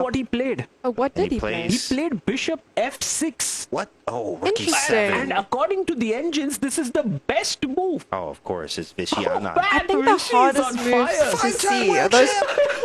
what he played. Oh, what did he play? He played bishop f6. What? Oh, rookie Interesting. 7. And according to the engines, this is the best move. Oh, of course, it's Vishy Anand. man, I think the Vishy is hardest on moves fire. to Five-time see world are those,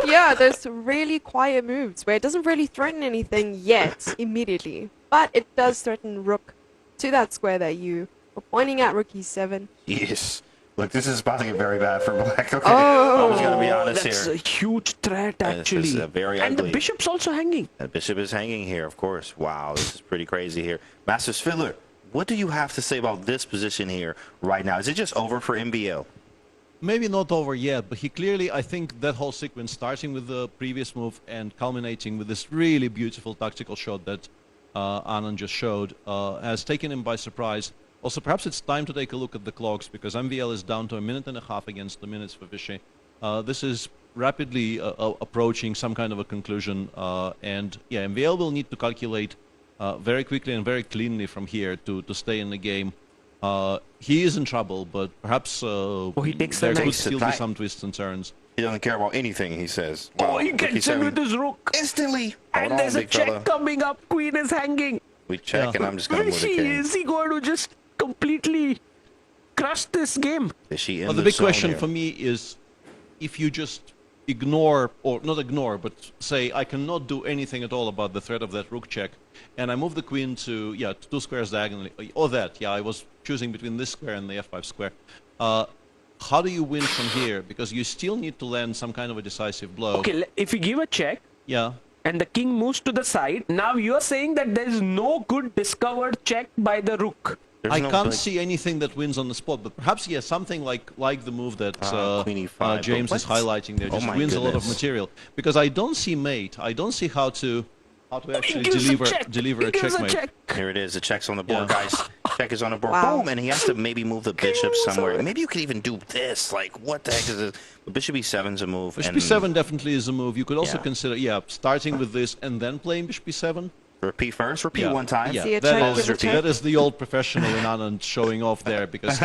champ. those really quiet moves where it doesn't really threaten anything yet immediately, but it does threaten rook to that square that you were pointing at, rook e7. Yes. Look, this is about to get very bad for black. Okay, Oh. I was gonna be honest That's here. a huge threat, actually. This is very and ugly. the bishop's also hanging. The bishop is hanging here, of course. Wow, this is pretty crazy here. Master Fiddler, what do you have to say about this position here right now? Is it just over for MVL? Maybe not over yet, but he clearly, I think that whole sequence, starting with the previous move and culminating with this really beautiful tactical shot that Anand just showed, has taken him by surprise. Also, perhaps it's time to take a look at the clocks, because MVL is down to 1.5 minutes against the minutes for Vishy. This is rapidly approaching some kind of a conclusion, and yeah, MVL will need to calculate very quickly and very cleanly from here to stay in the game. He is in trouble, but perhaps he takes there the could knight. still be some twists and turns. He doesn't care about anything, he says. Oh, he gets in with his rook. Instantly. And Hold on, there's a big check fella. coming up. Queen is hanging. We check, Yeah. and I'm just going to move the Vishy, king. is he going to just completely crush this game? Vishy in Well, the the big zone question here. for me is, if you just ignore, or not ignore, but say, I cannot do anything at all about the threat of that rook check, and I move the queen to, yeah, 2 squares diagonally, or that, yeah, I was choosing between this square and the f5 square. How do you win from here? Because you still need to land some kind of a decisive blow. Okay, if you give a check Yeah. and the king moves to the side, now you're saying that there is no good discovered check by the rook. There's I no can't big- see anything that wins on the spot, but perhaps, yeah, something like the move that Queen E5, James but is what? highlighting there Oh just my wins a lot of goodness. material. Because I don't see mate. I don't see how to actually gives a deliver check. deliver He a gives checkmate. check. Here it is. The check's on the board, Yeah. guys. Check is on the board. Wow. Boom, and he has to maybe move the bishop moves somewhere. away. Maybe you could even do this. Like, what the heck is this? But bishop e7's a move. Bishop and e7 definitely is a move. You could also Yeah. consider, yeah, starting with this and then playing bishop e7. Repeat first. Repeat Yeah. one time. Yeah, See a that check, is, give a check. that is the old professional in Anand showing off there, because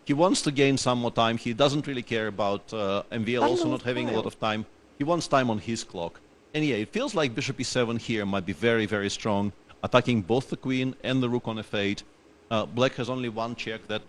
he wants to gain some more time. He doesn't really care about MVL also not having a lot of time. He wants time on his clock. And yeah, it feels like bishop e7 here might be very, very strong, attacking both the queen and the rook on f8. Black has only one check that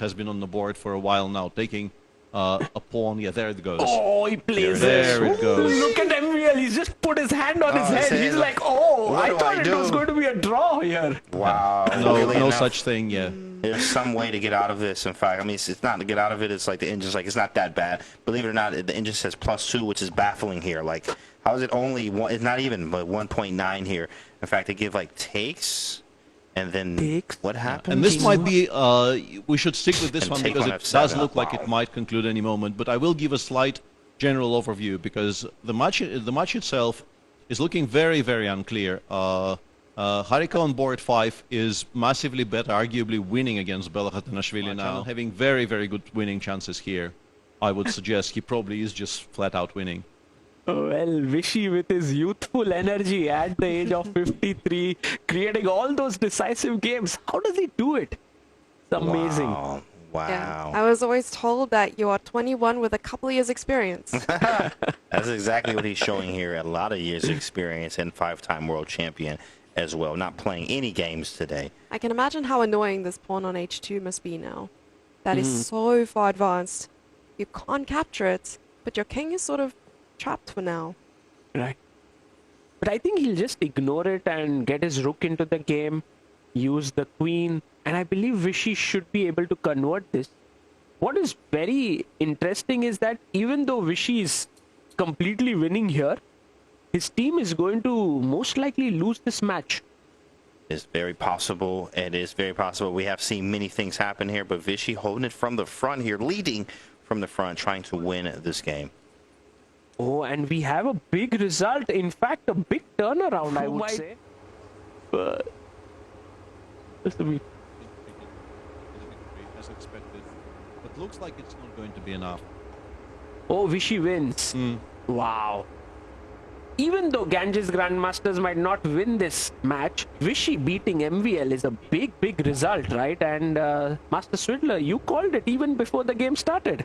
has been on the board for a while now, taking a pawn. Yeah, there it goes. Oh, he plays There it. it goes. Look at MVL. He's just put his hand on his his head. hand. He's like, oh, What I do thought I it was do? going to be a draw here. Wow. No, Really no enough? such thing. Yeah. There's some way to get out of this. In fact, I mean, it's not to get out of it. It's like the engine's like, it's not that bad. Believe it or not, the engine says +2, which is baffling here. Like, how is it only one? It's not even but 1.9 here. In fact, they give like takes, and then Takes? what happens? And this might be, we should stick with this And one take because on it F7. does look like Wow. it might conclude any moment. But I will give a slight general overview, because the match itself is looking very, very unclear. Harika on board 5 is massively better, arguably winning against Belakhatanashvili now, having very, very good winning chances here. I would suggest he probably is just flat out winning. Well, Vishy with his youthful energy at the age of 53, creating all those decisive games. How does he do it? It's amazing. Wow. Wow. Yeah. I was always told that you are 21 with a couple of years experience. That's exactly what he's showing here. A lot of years of experience and 5-time world champion as well. Not playing any games today. I can imagine how annoying this pawn on h2 must be now. That is so far advanced. You can't capture it, but your king is sort of trapped for now. Right. But I think he'll just ignore it and get his rook into the game, use the queen, and I believe Vishy should be able to convert this. What is very interesting is that even though Vishy is completely winning here, his team is going to most likely lose this match. It's very possible. It is very possible. We have seen many things happen here, but Vishy holding it from the front here, leading from the front, trying to win this game. Oh, and we have a big result. In fact, a big turnaround, I would say. But just a bit. As expected, but looks like it's not going to be enough. Oh, Vishy wins. Wow. Even though Ganges Grandmasters might not win this match, Vishy beating MVL is a big, big result, right? And Master Swindler, you called it even before the game started.